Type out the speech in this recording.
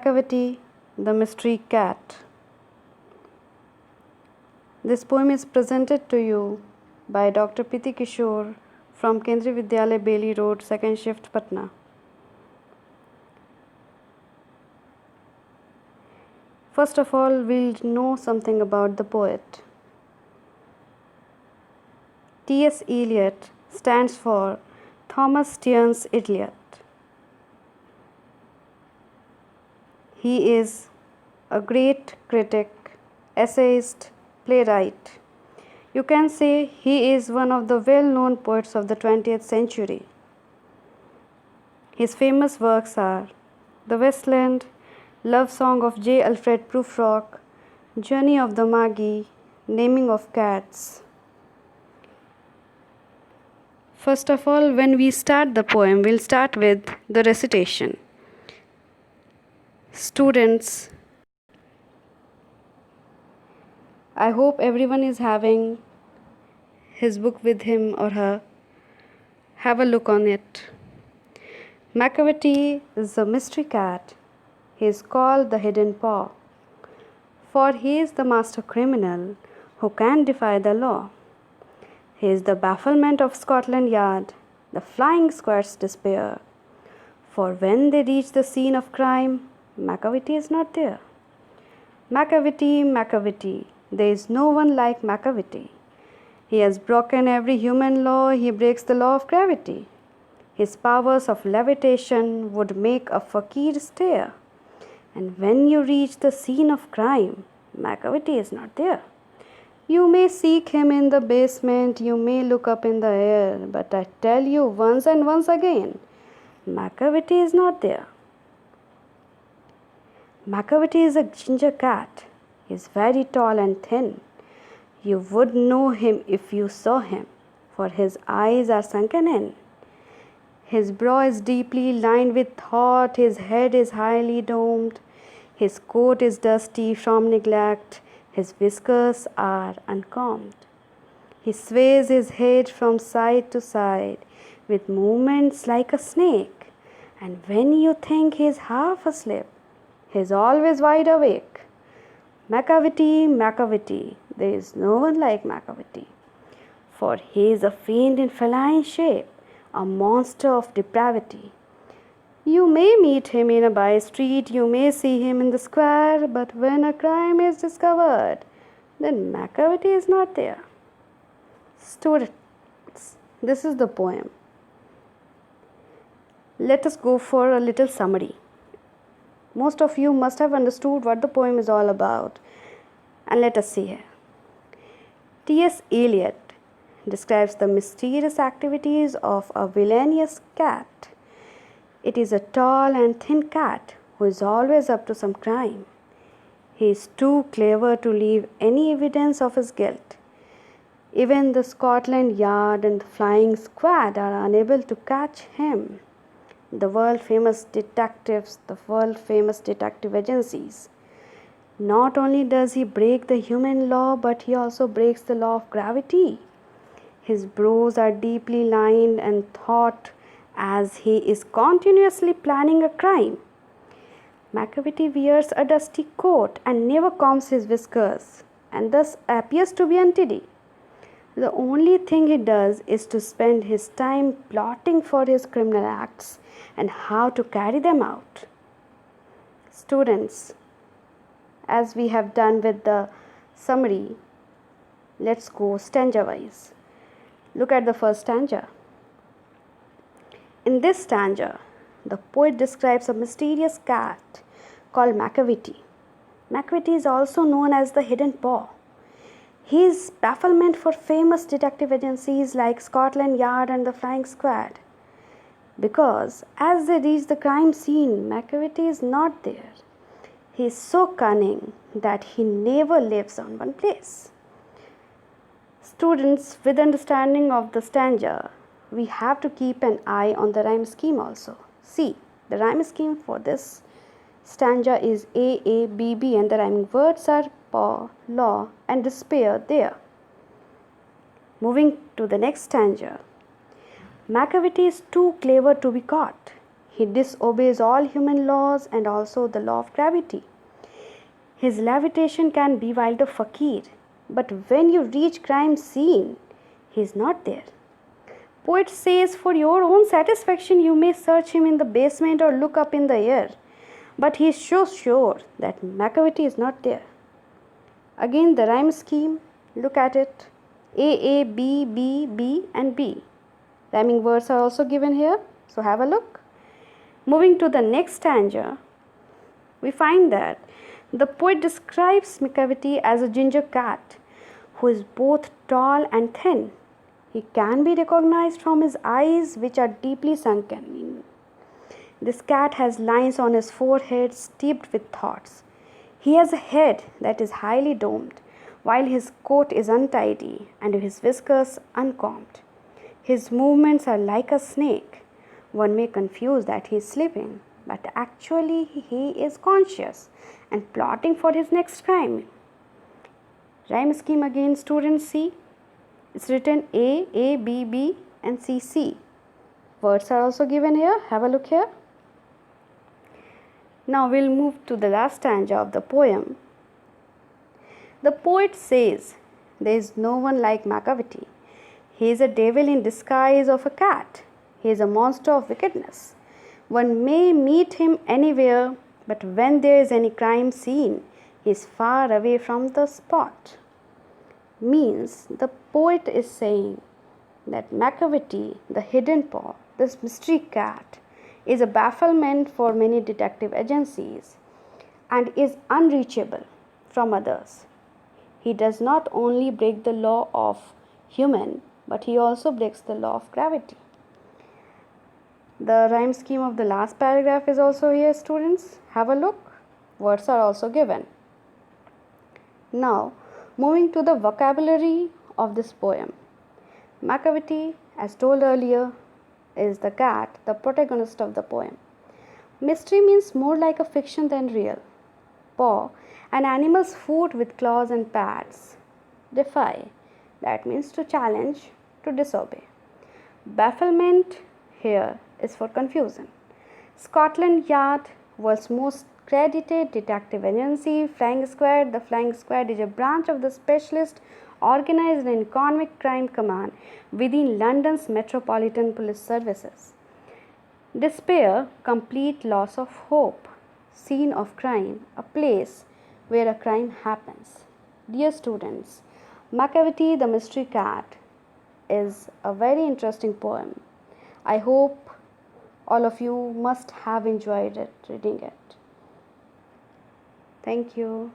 Macavity, the Mystery Cat. This poem is presented to you by Dr. Piti Kishore from Kendriya Vidyalaya, Bailey Road, 2nd Shift, Patna. First of all, we'll know something about the poet. T.S. Eliot stands for Thomas Stearns Eliot. He is a great critic, essayist, playwright. You can say he is one of the well-known poets of the 20th century. His famous works are The Wasteland, Love Song of J. Alfred Prufrock, Journey of the Magi, Naming of Cats. First of all, when we start the poem, we'll start with the recitation. Students, I hope everyone is having his book with him or her. Have a look on it. Macavity is a mystery cat. He is called the Hidden Paw, for he is the master criminal who can defy the law. He is the bafflement of Scotland Yard, the flying squad's despair. For when they reach the scene of crime, Macavity is not there. Macavity, Macavity, there is no one like Macavity. He has broken every human law, he breaks the law of gravity. His powers of levitation would make a fakir stare. And when you reach the scene of crime, Macavity is not there. You may seek him in the basement, you may look up in the air, but I tell you once and once again, Macavity is not there. Macavity is a ginger cat. He is very tall and thin. You would know him if you saw him, for his eyes are sunken in. His brow is deeply lined with thought, his head is highly domed, his coat is dusty from neglect, his whiskers are uncombed. He sways his head from side to side with movements like a snake, and when you think he is half asleep, he is always wide awake. Macavity, Macavity, there is no one like Macavity, for he is a fiend in feline shape, a monster of depravity. You may meet him in a by street, you may see him in the square, but when a crime is discovered, then Macavity is not there. Students, this is the poem. Let us go for a little summary. Most of you must have understood what the poem is all about, and let us see here. T.S. Eliot describes the mysterious activities of a villainous cat. It is a tall and thin cat who is always up to some crime. He is too clever to leave any evidence of his guilt. Even the Scotland Yard and the Flying Squad are unable to catch him. The world famous detectives, the world famous detective agencies. Not only does he break the human law, but he also breaks the law of gravity. His brows are deeply lined and thought as he is continuously planning a crime. Macavity wears a dusty coat and never combs his whiskers, and thus appears to be untidy. The only thing he does is to spend his time plotting for his criminal acts and how to carry them out. Students, as we have done with the summary, let's go stanza wise. Look at the first stanza. In this stanza, the poet describes a mysterious cat called Macavity. Macavity is also known as the Hidden Paw. He is bafflement for famous detective agencies like Scotland Yard and the Flying Squad. Because as they reach the crime scene, Macavity is not there. He is so cunning that he never lives on one place. Students, with understanding of the stanza, we have to keep an eye on the rhyme scheme also. See, the rhyme scheme for this stanza is A, A, B, B, and the rhyming words are paw, law, and despair there. Moving to the next stanza. Macavity is too clever to be caught. He disobeys all human laws and also the law of gravity. His levitation can bewilder fakir, but when you reach crime scene, he is not there. Poet says, for your own satisfaction, you may search him in the basement or look up in the air, but he is so sure that Macavity is not there. Again, the rhyme scheme, look at it. A, B, B, B, and B. Rhyming words are also given here, so have a look. Moving to the next stanza, we find that the poet describes Macavity as a ginger cat who is both tall and thin. He can be recognized from his eyes, which are deeply sunken. This cat has lines on his forehead steeped with thoughts. He has a head that is highly domed, while his coat is untidy and his whiskers uncombed. His movements are like a snake. One may confuse that he is sleeping, but actually he is conscious and plotting for his next crime. Rhyme scheme again, students, see. It's written A, B, B, and C, C. Words are also given here. Have a look here. Now we'll move to the last stanza of the poem. The poet says, there is no one like Macavity. He is a devil in disguise of a cat. He is a monster of wickedness. One may meet him anywhere, but when there is any crime scene, he is far away from the spot. Means the poet is saying that Macavity, the hidden paw, this mystery cat, is a bafflement for many detective agencies and is unreachable from others. He does not only break the law of human, but he also breaks the law of gravity. The rhyme scheme of the last paragraph is also here, students. Have a look. Words are also given. Now, moving to the vocabulary of this poem. Macavity, as told earlier, is the cat, the protagonist of the poem. Mystery means more like a fiction than real. Paw, an animal's foot with claws and pads. Defy, that means to challenge, to disobey. Bafflement here is for confusion. Scotland Yard, world's most credited detective agency. Flying Squad, the Flying Squad is a branch of the specialist organized in convict crime command within London's Metropolitan Police Services. Despair, complete loss of hope. Scene of crime, a place where a crime happens. Dear students, Macavity the Mystery Cat is a very interesting poem. I hope all of you must have enjoyed it, reading it. Thank you.